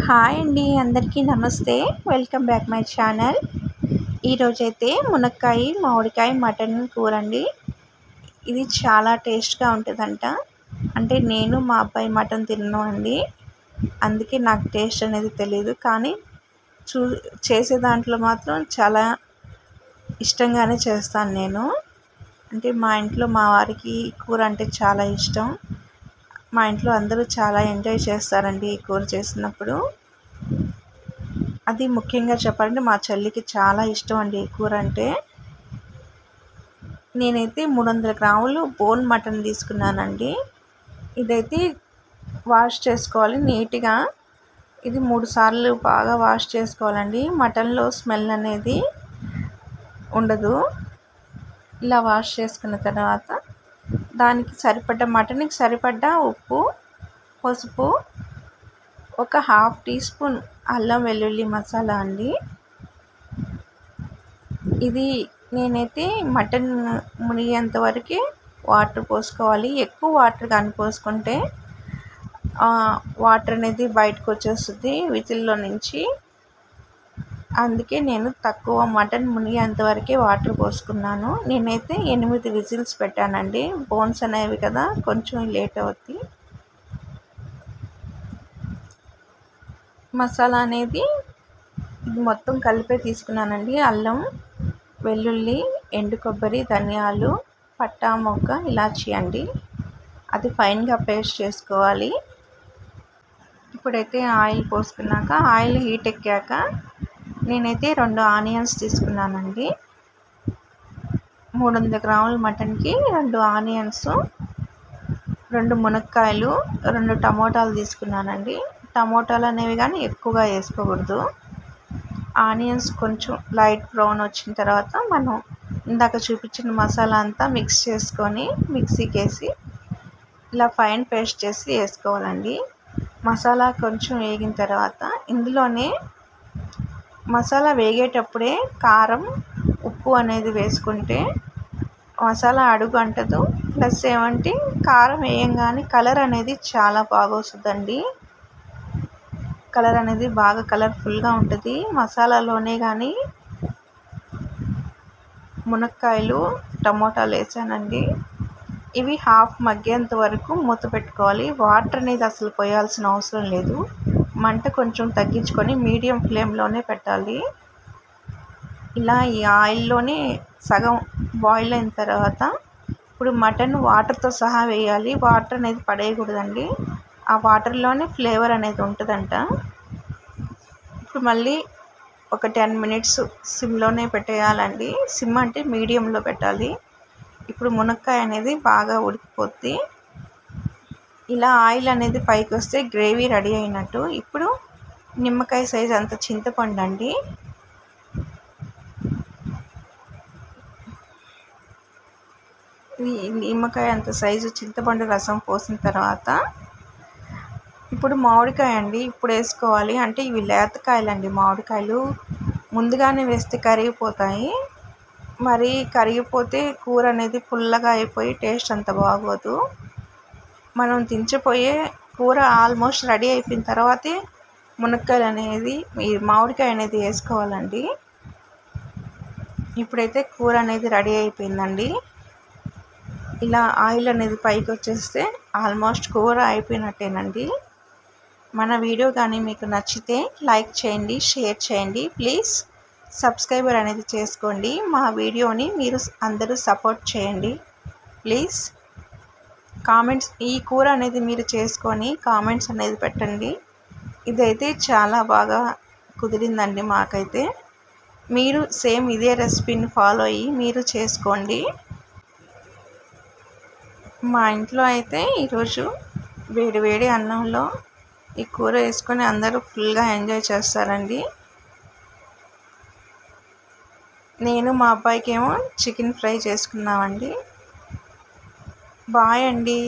Hi అండి, అందరికీ నమస్తే. Welcome back my channel. ఈరోజైతే మునక్కాయ మామిడికాయ మటన్ కూర అండి. ఇది చాలా టేస్ట్గా ఉంటుందంట. అంటే నేను మా అబ్బాయి మటన్ తిన్నాను అండి, అందుకే నాకు టేస్ట్ అనేది తెలియదు. కానీ చేసే దాంట్లో మాత్రం చాలా ఇష్టంగానే చేస్తాను నేను. అంటే మా ఇంట్లో మా వారికి కూర అంటే చాలా ఇష్టం. మా ఇంట్లో అందరూ చాలా ఎంజాయ్ చేస్తారండి ఈ కూర చేసినప్పుడు. అది ముఖ్యంగా చెప్పాలంటే మా చెల్లికి చాలా ఇష్టం అండి ఈ కూర అంటే. నేనైతే 300 గ్రాములు బోన్ మటన్ తీసుకున్నానండి. ఇదైతే వాష్ చేసుకోవాలి నీట్గా. ఇది 3 సార్లు బాగా వాష్ చేసుకోవాలండి. మటన్లో స్మెల్ అనేది ఉండదు. ఇలా వాష్ చేసుకున్న తర్వాత దానికి సరిపడ్డ మటన్కి సరిపడ్డ ఉప్పు, పసుపు, ఒక 1/2 టీ స్పూన్ అల్లం వెల్లుల్లి మసాలా అండి. ఇది నేనైతే మటన్ మునిగేంత వరకు వాటర్ పోసుకోవాలి. ఎక్కువ వాటర్ కానీ పోసుకుంటే వాటర్ అనేది బయటకు వచ్చేస్తుంది విజిల్లో నుంచి. అందుకే నేను తక్కువ మటన్ మునిగేంత వరకే వాటర్ పోసుకున్నాను. నేనైతే 8 విజిల్స్ పెట్టానండి. బోన్స్ అనేవి కదా, కొంచెం లేట్ అవుద్ది. మసాలా అనేది మొత్తం కలిపే తీసుకున్నానండి. అల్లం, వెల్లుల్లి, ఎండు కొబ్బరి, ధనియాలు, పట్టా మొగ్గ, ఇలాచీ అండి. అది ఫైన్గా పేస్ట్ చేసుకోవాలి. ఇప్పుడైతే ఆయిల్ పోసుకున్నాక ఆయిల్ హీట్ ఎక్కాక నేనైతే 2 ఆనియన్స్ తీసుకున్నానండి. 300 గ్రాముల మటన్కి 2 ఆనియన్స్, 2 మునక్కాయలు, 2 టమోటాలు తీసుకున్నానండి. టమోటాలు అనేవి కానీ ఎక్కువగా వేసుకోకూడదు. ఆనియన్స్ కొంచెం లైట్ బ్రౌన్ వచ్చిన తర్వాత మనం ఇందాక చూపించిన మసాలా అంతా మిక్స్ చేసుకొని మిక్సీకి వేసి ఇలా ఫైన్ పేస్ట్ చేసి వేసుకోవాలండి. మసాలా కొంచెం వేగిన తర్వాత ఇందులోనే మసాలా వేగేటప్పుడే కారం, ఉప్పు అనేది వేసుకుంటే మసాలా అడుగు అంటదు. ప్లస్ ఏమంటే కారం వేయంగానే కలర్ అనేది చాలా బాగా వస్తుందండి. కలర్ అనేది బాగా కలర్ఫుల్గా ఉంటుంది మసాలాలోనే. కానీ మునక్కాయలు, టమోటాలు వేసానండి. ఇవి హాఫ్ మగ్గేంత వరకు మూత పెట్టుకోవాలి. వాటర్ అనేది అసలు పోయాల్సిన అవసరం లేదు. మంట కొంచెం తగ్గించుకొని మీడియం ఫ్లేమ్లోనే పెట్టాలి. ఇలా ఈ ఆయిల్లోనే సగం బాయిల్ అయిన తర్వాత ఇప్పుడు మటన్ వాటర్తో సహా వేయాలి. వాటర్ అనేది పడేయకూడదండి. ఆ వాటర్లోనే ఫ్లేవర్ అనేది ఉంటుందంట. ఇప్పుడు మళ్ళీ ఒక 10 మినిట్స్ సిమ్లోనే పెట్టేయాలండి. సిమ్ అంటే మీడియంలో పెట్టాలి. ఇప్పుడు మునక్కాయ అనేది బాగా ఉడికిపోద్ది. ఇలా ఆయిల్ అనేది పైకి వస్తే గ్రేవీ రెడీ అయినట్టు. ఇప్పుడు నిమ్మకాయ సైజ్ అంత చింతపండు అండి. నిమ్మకాయ అంత సైజు చింతపండు రసం పోసిన తర్వాత ఇప్పుడు మామిడికాయ అండి ఇప్పుడు వేసుకోవాలి. అంటే ఇవి లేతకాయలండి. మామిడికాయలు ముందుగానే వేస్తే కరిగిపోతాయి. మరి కరిగిపోతే కూర అనేది పుల్లగా అయిపోయి టేస్ట్ అంత బాగోదు. మనం దించిపోయే కూర ఆల్మోస్ట్ రెడీ అయిపోయిన తర్వాతే మునక్కాయలు అనేది మామిడికాయ అనేది వేసుకోవాలండి. ఇప్పుడైతే కూర అనేది రెడీ అయిపోయిందండి. ఇలా ఆయిల్ అనేది పైకి వచ్చేస్తే ఆల్మోస్ట్ కూర అయిపోయినట్టేనండి. మన వీడియో కానీ మీకు నచ్చితే లైక్ చేయండి, షేర్ చేయండి. ప్లీజ్ సబ్స్క్రైబర్ అనేది చేసుకోండి. మా వీడియోని మీరు అందరూ సపోర్ట్ చేయండి ప్లీజ్. కామెంట్స్, ఈ కూర అనేది మీరు చేసుకొని కామెంట్స్ అనేది పెట్టండి. ఇదైతే చాలా బాగా కుదిరిందండి మాకైతే. మీరు సేమ్ ఇదే రెసిపీని ఫాలో అయ్యి మీరు చేసుకోండి. మా ఇంట్లో అయితే ఈరోజు వేడి వేడి అన్నంలో ఈ కూర వేసుకొని అందరూ ఫుల్గా ఎంజాయ్ చేస్తారండి. నేను మా అబ్బాయికి ఏమో చికెన్ ఫ్రై చేసుకున్నామండి. బాయ్ అండి.